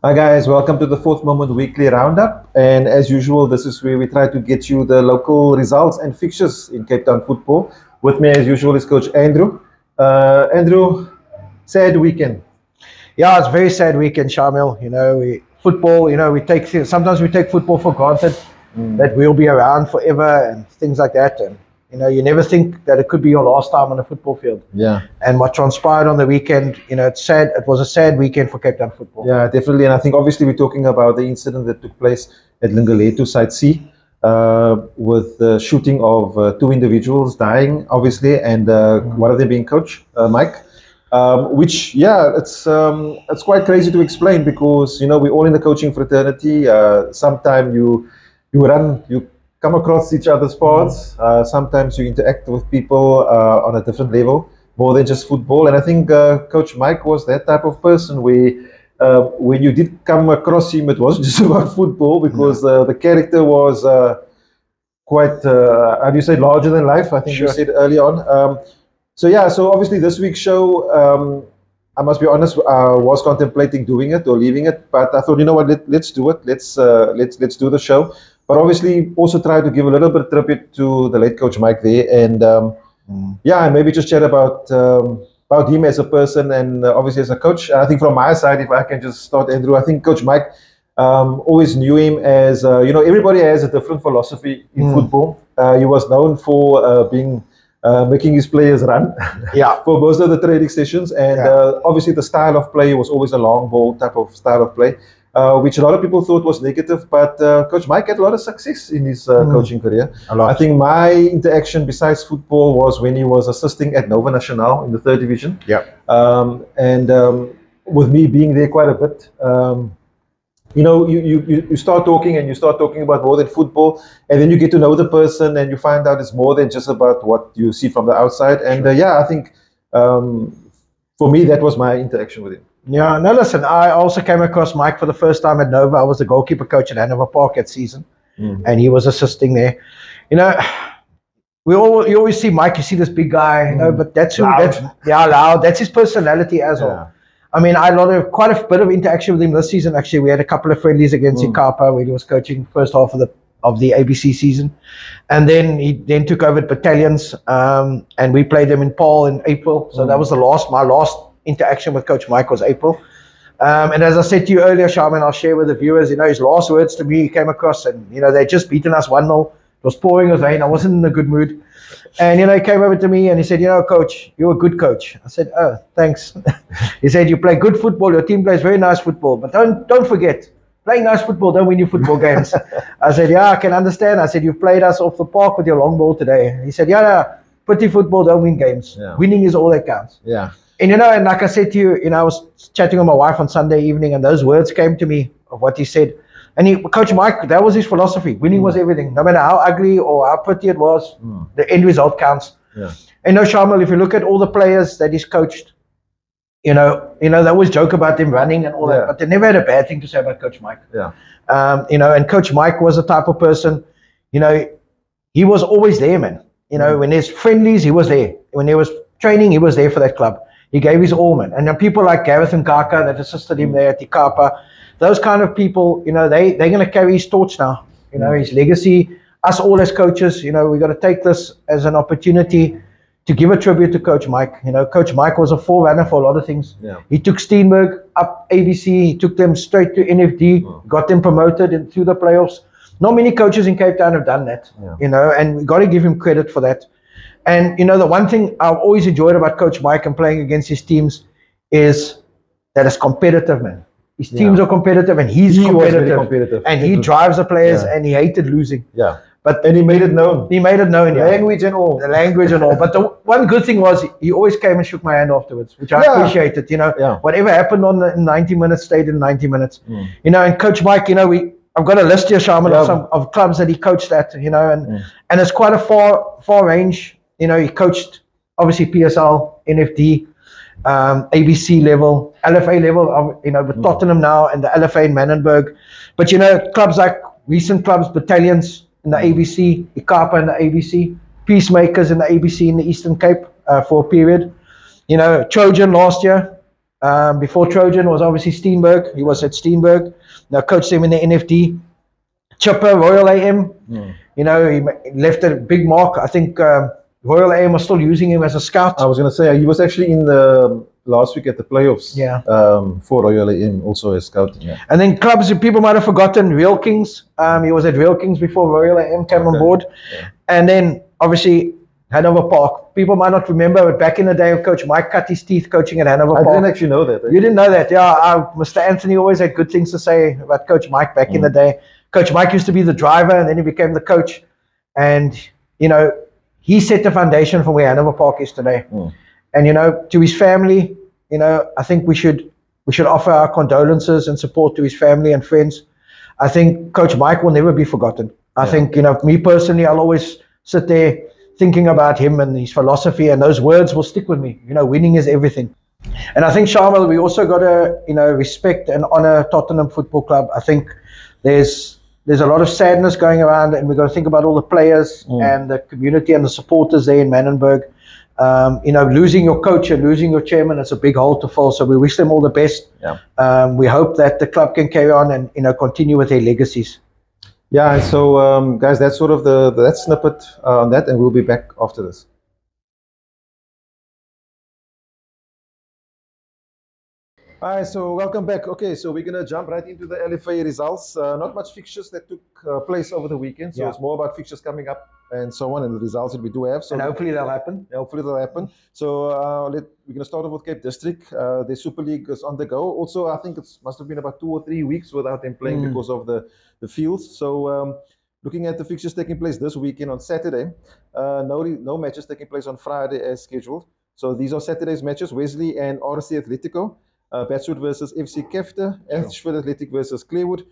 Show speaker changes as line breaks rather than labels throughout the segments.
Hi guys, welcome to the Fourth Moment Weekly Roundup. And as usual, this is where we try to get you the local results and fixtures in Cape Town football. With me, as usual, is Coach Andrew. Andrew, sad weekend.
Yeah, it's a very sad weekend, Shamiel. Football. Sometimes we take football for granted that we'll be around forever and things like that. And you never think that it could be your last time on a football field.
Yeah.
And what transpired on the weekend, it's sad. It was a sad weekend for Cape Town football.
Yeah, definitely. And I think obviously we're talking about the incident that took place at Lingaletu Site C with the shooting of two individuals dying, obviously, and one of them being Coach Mike. Which, yeah, it's quite crazy to explain because we're all in the coaching fraternity. Sometimes you come across each other's paths. Sometimes you interact with people on a different level, more than just football. And I think Coach Mike was that type of person where when you did come across him, it wasn't just about football because the character was quite, how do you say, larger than life. I think you said early on. So obviously this week's show, I must be honest, I was contemplating doing it or leaving it, but I thought, you know what, let's do it. Let's do the show. But obviously also try to give a little bit of tribute to the late Coach Mike there, and yeah, maybe just chat about him as a person and obviously as a coach. And I think from my side, if I can just start, Andrew, I think Coach Mike always knew him as everybody has a different philosophy in football. He was known for making his players run for most of the training sessions, and obviously the style of play was always a long ball type of style of play, which a lot of people thought was negative, but Coach Mike had a lot of success in his coaching career. I think my interaction besides football was when he was assisting at Nova Nacional in the 3rd division, and with me being there quite a bit. You start talking and you start talking about more than football, and then you get to know the person and you find out it's more than just about what you see from the outside. And I think for me, that was my interaction with him.
Yeah, no, listen, I also came across Mike for the first time at Nova. I was the goalkeeper coach at Hanover Park that season, and he was assisting there. You always see Mike, you see this big guy, but that's loud. That's his personality as well. I mean, I had quite a bit of interaction with him this season. Actually, we had a couple of friendlies against Ikapa where he was coaching first half of the ABC season, and then he took over battalions, and we played them in Paul in April. So that was my last interaction with Coach Mike was April. And as I said to you earlier, Shamiel, I'll share with the viewers. His last words to me, he came across, and they'd just beaten us 1-0. It was pouring with rain. I wasn't in a good mood. And, he came over to me and he said, Coach, you're a good coach. I said, oh, thanks. He said, you play good football. Your team plays very nice football. But don't forget, playing nice football don't win you football games. I said, yeah, I can understand. I said, you've played us off the park with your long ball today. He said, pretty football don't win games. Winning is all that counts. And, and like I said to you, I was chatting with my wife on Sunday evening, and those words came to me of what he said. And Coach Mike, that was his philosophy. Winning was everything. No matter how ugly or how pretty it was, the end result counts. And Shamiel, if you look at all the players that he's coached, they always joke about them running and all that, but they never had a bad thing to say about Coach Mike. And Coach Mike was the type of person, he was always there, man. When there's friendlies, he was there. When there was training, he was there for that club. He gave his all, man. And then people like Gareth and Kaka that assisted him there at Ikapa, those kind of people, they're going to carry his torch now. His legacy. Us all as coaches, we got to take this as an opportunity to give a tribute to Coach Mike. Coach Mike was a forerunner for a lot of things. He took Steenberg up ABC. He took them straight to NFD, got them promoted into the playoffs. Not many coaches in Cape Town have done that, and we got to give him credit for that. And, the one thing I've always enjoyed about Coach Mike and playing against his teams is that it's competitive, man. His teams are competitive, and he's competitive. And he drives the players, and he hated losing.
And he made it known.
Language and all. The language and all. But the one good thing was he always came and shook my hand afterwards, which I appreciated. Whatever happened on the 90 minutes stayed in 90 minutes. And Coach Mike, I've got a list here, Shamiel, of clubs that he coached at, and it's quite a far range. He coached obviously PSL, NFD, ABC level, LFA level, with Tottenham now and the LFA in Manenberg. But, clubs like recent clubs, battalions in the ABC, Ikapa in the ABC, Peacemakers in the ABC in the Eastern Cape for a period. Trojan last year, Before Trojan was obviously Steenberg. He was at Steenberg. Now coached him in the NFD. Chipper, Royal AM. You know, he left a big mark. I think Royal AM was still using him as a scout.
I was going to say he was actually in the last week at the playoffs.
Yeah.
For Royal AM, also as scouting. Yeah.
And then clubs, people might have forgotten, Real Kings. He was at Real Kings before Royal AM came on board.
Yeah.
And then obviously Hanover Park. People might not remember, but back in the day, Coach Mike cut his teeth coaching at Hanover Park.
I didn't actually know that.
You didn't know that? Yeah, Mr. Anthony always had good things to say about Coach Mike back in the day. Coach Mike used to be the driver, and then he became the coach. And, you know, he set the foundation for where Hanover Park is today. And, you know, to his family, you know, I think we should offer our condolences and support to his family and friends. I think Coach Mike will never be forgotten. I think, you know, me personally, I'll always sit there thinking about him and his philosophy, and those words will stick with me. You know, winning is everything. And I think, Shamiel, we also got to, you know, respect and honor Tottenham Football Club. I think there's a lot of sadness going around, and we've got to think about all the players and the community and the supporters there in Mannenberg. You know, losing your coach and losing your chairman, it's a big hole to fill. So we wish them all the best. Yeah. We hope that the club can carry on and, you know, continue with their legacies.
Yeah, so guys, that's sort of that snippet on that, and we'll be back after this. All right, so welcome back. Okay, so we're going to jump right into the LFA results. Not much fixtures that took place over the weekend, so it's more about fixtures coming up and so on, and the results that we do have. So
and hopefully that'll happen.
Hopefully that'll happen. So we're going to start off with Cape District. The Super League is on the go. Also, I think it must have been about 2 or 3 weeks without them playing because of the fields. So looking at the fixtures taking place this weekend on Saturday, no matches taking place on Friday as scheduled. So these are Saturday's matches: Wesley and RC Atletico. Batswood versus FC Kefte, Ashford Athletic versus Clearwood,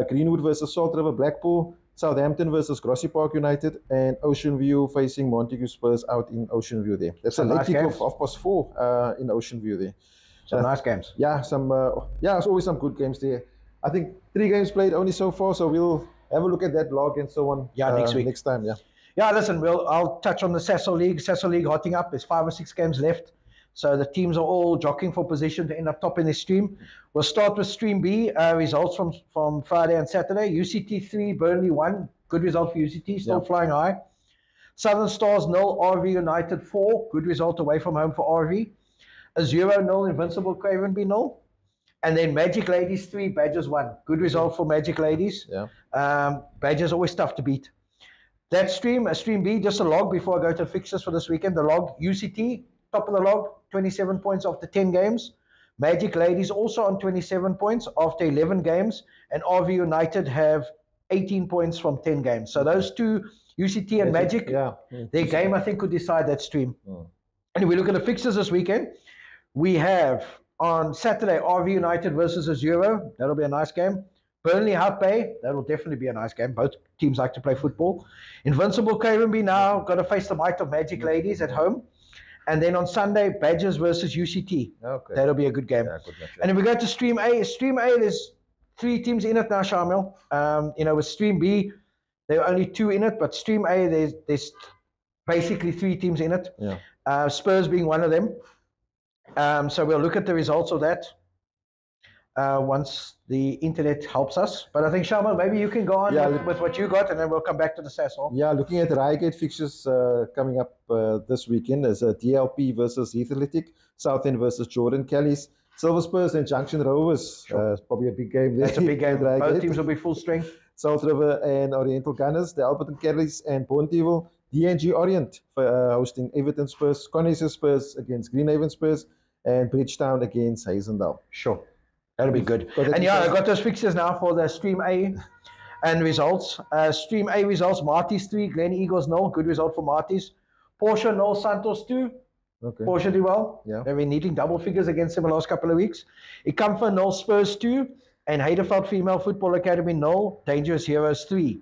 Greenwood versus Salt River Blackpool, Southampton versus Grassy Park United, and Ocean View facing Montague Spurs out in Ocean View there. That's a late kick-off, 4:30 in Ocean View there.
Some nice games.
Yeah, there's always some good games there. I think 3 games played only so far, so we'll have a look at that log and so on.
Yeah, next week.
Next time, yeah.
Yeah, listen, I'll touch on the Sasol League. Sasol League hotting up. There's 5 or 6 games left. So the teams are all jockeying for position to end up top in the stream. We'll start with Stream B, results from Friday and Saturday. UCT 3, Burnley 1. Good result for UCT, still flying high. Southern Stars 0, RV United 4. Good result away from home for RV. Azuro 0, Invincible Cravenby 0. And then Magic Ladies 3, Badgers 1. Good result for Magic Ladies. Yeah. Badgers always tough to beat. That stream B, just a log before I go to fixtures for this weekend. The log, UCT, top of the log, 27 points after 10 games. Magic Ladies also on 27 points after 11 games. And RV United have 18 points from 10 games. So those two, UCT and Magic, their game, I think, could decide that stream. And if we look at the fixtures this weekend, we have on Saturday, RV United versus Azuro. That'll be a nice game. Burnley Hout Bay, that'll definitely be a nice game. Both teams like to play football. Invincible Cravenby now got to face the might of Magic Ladies at home. And then on Sunday, Badgers versus UCT. Okay. That'll be a good game. Yeah, good match, yeah. And if we go to Stream A, there's 3 teams in it now, Shamiel. You know, with Stream B, there are only 2 in it, but Stream A, there's basically 3 teams in it. Yeah. Spurs being one of them. So we'll look at the results of that once the internet helps us. But I think, Shamiel, maybe you can go on with what you got, and then we'll come back to the Sasol.
Yeah, looking at the Reigate fixtures coming up this weekend, there's DLP versus Heath Athletic, Southend versus Jordan Kellys, Silver Spurs and Junction Rovers. Probably a big game there.
That's a big game. Both teams will be full strength.
Salt River and Oriental Gunners, the Alberton Kellys and Bonteville, DNG Orient hosting Everton Spurs, Conneser Spurs against Greenhaven Spurs, and Bridgetown against Hazendale.
Sure. That'll be good. And yeah, I got those fixtures now for the Stream A and results. Stream A results, Marties 3, Glen Eagles 0. Good result for Marties. Porsche 0, Santos 2. Okay. Porsche do well. Yeah. They've been needing double figures against them the last couple of weeks. Ikamfa 0, Spurs 2. And Heideveld Female Football Academy 0, Dangerous Heroes 3.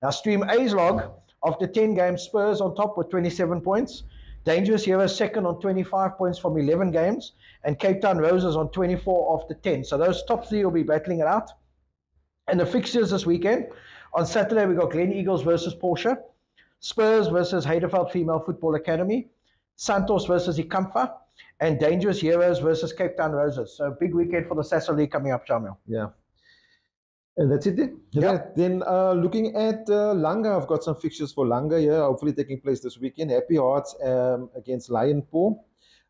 Now Stream A's log, after 10 games, Spurs on top with 27 points. Dangerous Heroes second on 25 points from 11 games, and Cape Town Roses on 24 after 10. So those top 3 will be battling it out. And the fixtures this weekend, on Saturday we got Glen Eagles versus Porsche, Spurs versus Heideveld Female Football Academy, Santos versus Ikamfa, and Dangerous Heroes versus Cape Town Roses. So big weekend for the Sasol League coming up, Shamiel.
Yeah. And that's it then.
Yep.
Right. Then looking at Langa, I've got some fixtures for Langa here, hopefully taking place this weekend. Happy Hearts against Lion Paw.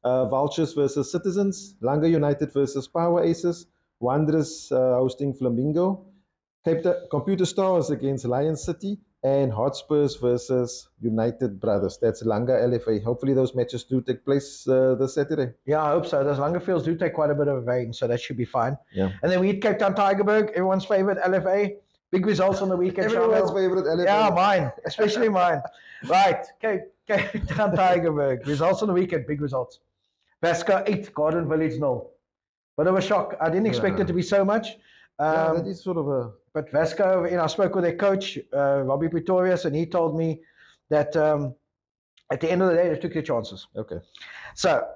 Vultures versus Citizens. Langa United versus Power Aces. Wanderers hosting Flamingo. Computer Stars against Lion City. And Hotspurs versus United Brothers. That's Langa LFA. Hopefully those matches do take place this Saturday.
Yeah, I hope so. Those Langa fields do take quite a bit of rain, so that should be fine.
Yeah.
And then we hit Cape Town Tigerberg, everyone's favorite LFA. Big results on the weekend.
Everyone's favorite LFA.
Yeah, mine, especially mine. Right, Cape Town Tigerberg. Results on the weekend, big results. Vasco 8, Garden Village 0. Bit of a shock. I didn't expect it to be so much.
That is sort of a...
But Vasco, I spoke with their coach, Robbie Pretorius, and he told me that at the end of the day, they took their chances.
Okay.
So,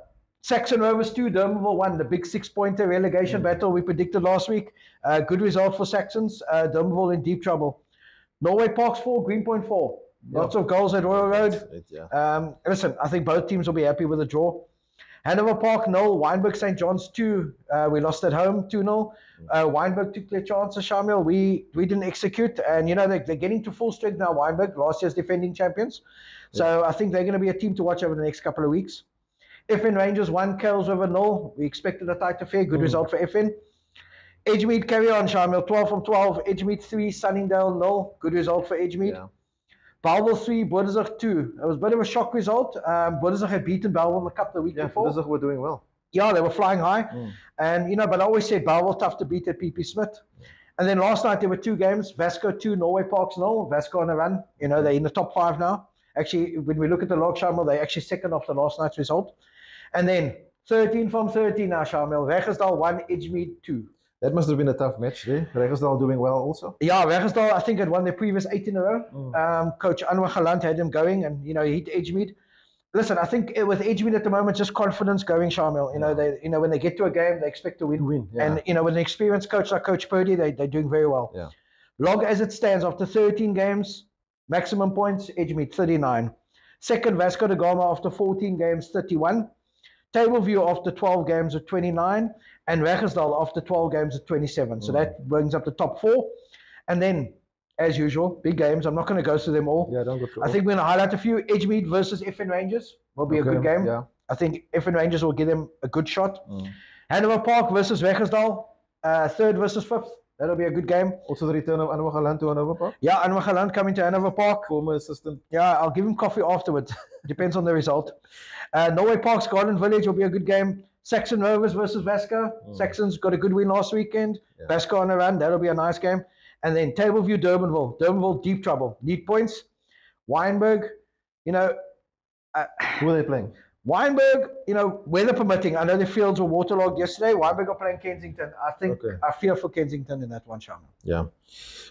Saxon Rovers 2, Durbanville 1, the big 6-pointer relegation battle we predicted last week. Good result for Saxons. Durbanville in deep trouble. Norway Parks 4, Greenpoint 4. Lots of goals at Royal Road. Listen, I think both teams will be happy with the draw. Hanover Park 0, Wynberg St. John's 2. We lost at home 2-0. Wynberg took their chances, Shamiel. We didn't execute. And, they're getting to full strength now, Wynberg, last year's defending champions. So I think they're going to be a team to watch over the next couple of weeks. FN Rangers 1, Kells over 0. We expected a tight affair. Good result for FN. Edgemead carry on, Shamiel. 12 from 12. Edgemead 3, Sunningdale 0. Good result for Edgemead. Yeah. Bellville 3, Boerdenzorg 2. It was a bit of a shock result. Boerdenzorg had beaten Bellville in the cup the week before.
Boerdenzorg were doing well.
Yeah, they were flying high. And, but I always said Bellville tough to beat at PP Smith. And then last night there were 2 games. Vasco 2, Norway Parks 0. Vasco on a run. They're in the top 5 now. Actually, when we look at the log, Shamiel, they're actually second after last night's result. And then 13 from 13 now, Shamiel. Regersdal 1, Edgemead 2.
That must have been a tough match there. Regersdal doing well also.
Yeah, Regersdal, I think, had won their previous 8 in a row. Coach Anwar Galant had him going, and, he hit Edgemead. Listen, I think with Edgemead at the moment, just confidence going, Shamiel. They, when they get to a game, they expect to win.
Yeah.
And, with an experienced coach like Coach Purdy, they're doing very well.
Yeah.
Log as it stands, after 13 games, maximum points, Edgemead 39. Second, Vasco da Gama after 14 games, 31. Table view after 12 games at 29, and Regersdal after 12 games at 27. So that brings up the top 4. And then, as usual, big games. I'm not going to go through them all.
Yeah, don't go through
I think we're going to highlight a few. Edgemead versus FN Rangers will be a good game.
Yeah.
I think FN Rangers will give them a good shot. Hanover Park versus Regersdal, 3rd versus 5th. That'll be a good game.
Also the return of Anwar Galant to Hanover Park?
Yeah, Anwar Galant coming to Hanover Park.
Former assistant.
Yeah, I'll give him coffee afterwards. Depends on the result. Norway Park's Garden Village will be a good game. Saxon Rovers versus Vasco. Saxon's got a good win last weekend. Yeah. Vasco on a run. That'll be a nice game. And then Tableview, Durbanville. Durbanville, deep trouble. Need points. Wynberg,
who are they playing?
Wynberg, weather permitting. I know the fields were waterlogged yesterday. Wynberg are playing Kensington. I think I fear for Kensington in that one, Shamiel.
Yeah.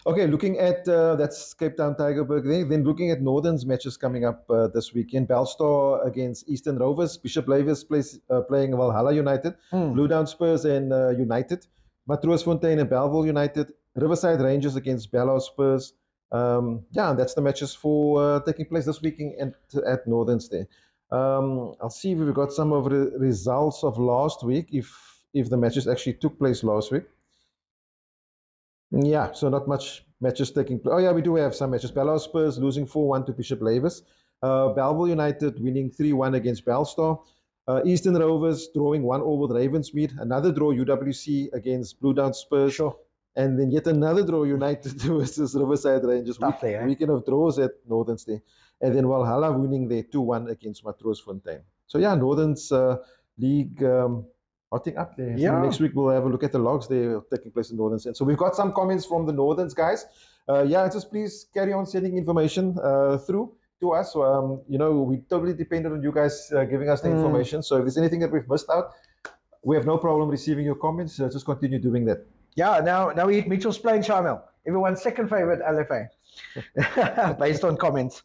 Okay, looking at that's Cape Town Tigerberg. Then looking at Northern's matches coming up this weekend. Bellstar against Eastern Rovers. Bishop Lavers playing Valhalla United. Blue Down Spurs and United. Matroosfontein and Bellville United. Riverside Rangers against Bellhouse Spurs. That's the matches for taking place this weekend at Northern's there. I'll see if we've got some of the results of last week, if the matches actually took place last week. Yeah, so not much matches taking place. Oh yeah, we do have some matches. Bellhouse Spurs losing 4-1 to Bishop Lavers. Bellville United winning 3-1 against Bellstar. Eastern Rovers drawing 1-1 with Ravensmead. Another draw, UWC against Blue Down Spurs.
Sure.
And then yet another draw, United versus Riverside Rangers. Weekend of draws at Northern's there. And then Valhalla winning there 2-1 against Matroosfontein. So yeah, Northern's league hotting up there.
Yeah.
So next week we'll have a look at the logs there taking place in Northern's. And so we've got some comments from the Northern's guys. Just please carry on sending information through to us. We totally dependent on you guys giving us the information. So if there's anything that we've missed out, we have no problem receiving your comments. Just continue doing that.
Yeah, now we hit Mitchell's Plain, Shamiel. Everyone's second favorite LFA. Based on comments.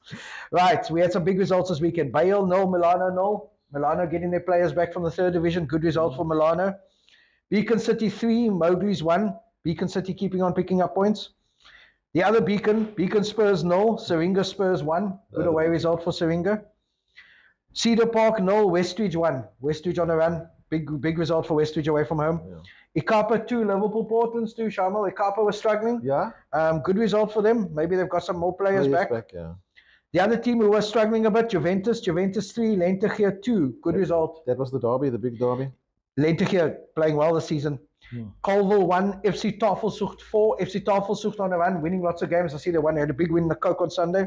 Right, we had some big results this weekend. Bale 0, Milano 0. Milano getting their players back from the 3rd division. Good result for Milano. Beacon City 3, Mowgli's 1. Beacon City keeping on picking up points. The other Beacon Spurs 0, Syringa Spurs 1. Good away result for Syringa. Cedar Park 0, Westridge 1. Westridge on a run. Big result for Westridge away from home.
Yeah.
Ikapa 2, Liverpool Portland's 2, Shamiel. Ikapa was struggling.
Yeah.
Good result for them. Maybe they've got some more players back.
Yeah.
The other team who was struggling a bit, Juventus 3, Lentegier 2. Good result.
That was the derby, the big derby.
Lentegier playing well this season. Colville 1, FC Tafelsucht 4. FC Tafelsucht on a run, winning lots of games. I see they won. They had a big win in the Coke on Sunday.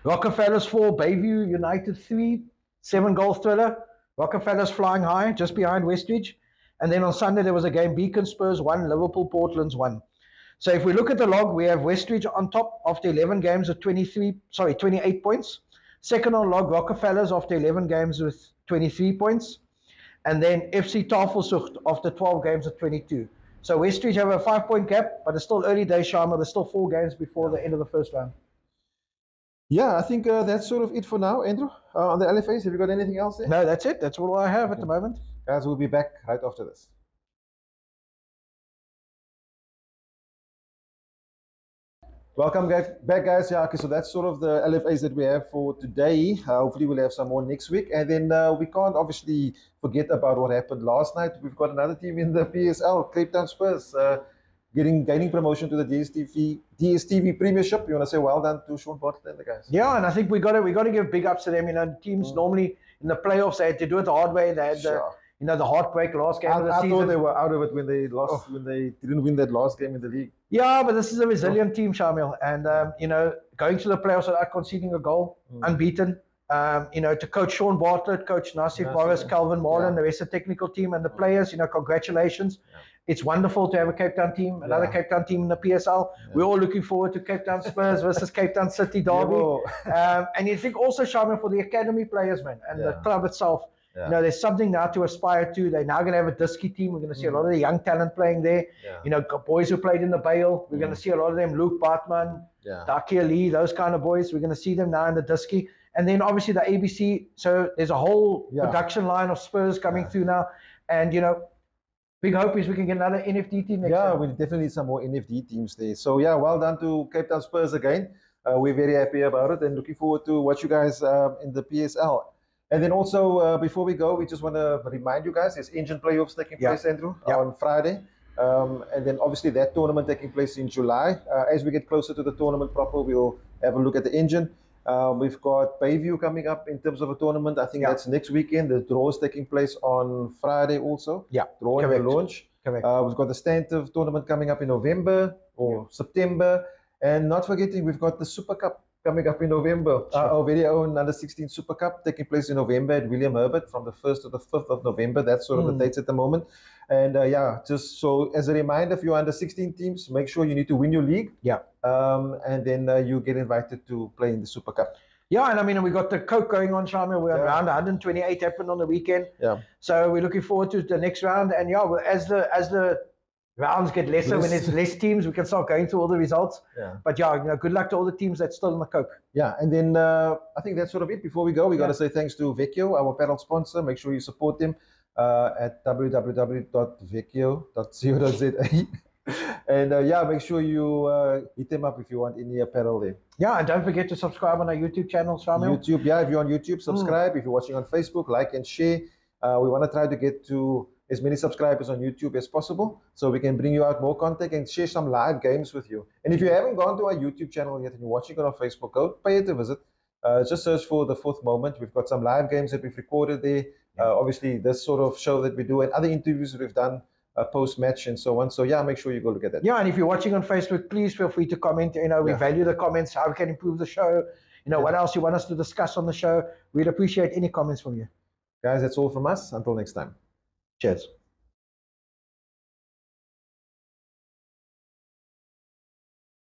Rockefellers 4, Bayview United 3. 7-goal thriller. Rockefellers flying high, just behind Westridge. And then on Sunday there was a game, Beacon Spurs 1, Liverpool Portland's 1. So if we look at the log, we have Westridge on top after 11 games with 28 points. Second on log, Rockefellers after 11 games with 23 points. And then FC Tafelsucht after 12 games with 22. So Westridge have a 5-point gap, but it's still early days, Sharma. There's still 4 games before the end of the first round.
Yeah, I think that's sort of it for now, Andrew. On the LFAs, have you got anything else there?
No, that's it. That's all I have at the moment.
Guys, we'll be back right after this. Welcome back, guys. Yeah, okay, so that's sort of the LFAs that we have for today. Hopefully we'll have some more next week. And then we can't obviously forget about what happened last night. We've got another team in the PSL, Cape Town Spurs, gaining promotion to the DSTV Premiership. You want to say well done to Sean Bartlett and the guys?
Yeah, and I think we got to give big ups to them. You know, teams normally in the playoffs they had to do it the hard way. They had the heartbreak last game of the season. I thought
they were out of it when they lost, when they didn't win that last game in the league.
Yeah, but this is a resilient team, Shamiel, and going to the playoffs without conceding a goal, unbeaten. To coach Sean Bartlett, coach Nasif Morris, Calvin Marlin, the rest of the technical team, and the players, congratulations. Yeah. It's wonderful to have a Cape Town team, another Cape Town team in the PSL. Yeah. We're all looking forward to Cape Town Spurs versus Cape Town City derby. And you think also, Shamiel, for the academy players, man, and the club itself. Yeah. There's something now to aspire to. They're now going to have a Diski team. We're going to see a lot of the young talent playing there. Yeah. Boys who played in the Bale. We're going to see a lot of them. Luke Bartman, Daki Ali, those kind of boys. We're going to see them now in the Diski. And then obviously the ABC. So there's a whole production line of Spurs coming through now. And, big hope is we can get another NFD team next year.
Yeah, we definitely need some more NFD teams there. So, well done to Cape Town Spurs again. We're very happy about it and looking forward to watch you guys in the PSL. And then also, before we go, we just want to remind you guys, there's engine playoffs taking place, Andrew, on Friday. And then obviously that tournament taking place in July. As we get closer to the tournament proper, we'll have a look at the engine. We've got Bayview coming up in terms of a tournament. I think that's next weekend. The draw is taking place on Friday also. Yeah, draw and the launch. Correct. We've got the Stantive tournament coming up in November or September. And not forgetting, we've got the Super Cup coming up in November. Our very own Under 16 Super Cup taking place in November at William Herbert from the 1st to the 5th of November. That's sort of the dates at the moment. And just so as a reminder, if you're under 16 teams, make sure you need to win your league. Yeah. And then you get invited to play in the Super Cup. Yeah, and I mean, we got the Coke going on, Shamiel. We're around 128 happened on the weekend. Yeah. So we're looking forward to the next round. And as the rounds get lesser, when there's less teams, we can start going through all the results. Yeah. But good luck to all the teams that's still in the Coke. Yeah, and then I think that's sort of it. Before we go, we got to say thanks to Vecchio, our apparel sponsor. Make sure you support them at www.vecchio.co.za. And make sure you hit them up if you want any apparel there. Yeah, and don't forget to subscribe on our YouTube channel, Shamiel. YouTube, if you're on YouTube, subscribe. If you're watching on Facebook, like and share. We want to try to get to as many subscribers on YouTube as possible so we can bring you out more content and share some live games with you. And if you haven't gone to our YouTube channel yet and you're watching it on Facebook, go pay it a visit. Just search for The Fourth Moment. We've got some live games that we've recorded there. Obviously, this sort of show that we do and other interviews that we've done post-match and so on. So, make sure you go look at that. Yeah, and if you're watching on Facebook, please feel free to comment. We value the comments, how we can improve the show. What else you want us to discuss on the show. We'd appreciate any comments from you. Guys, that's all from us. Until next time. Cheers.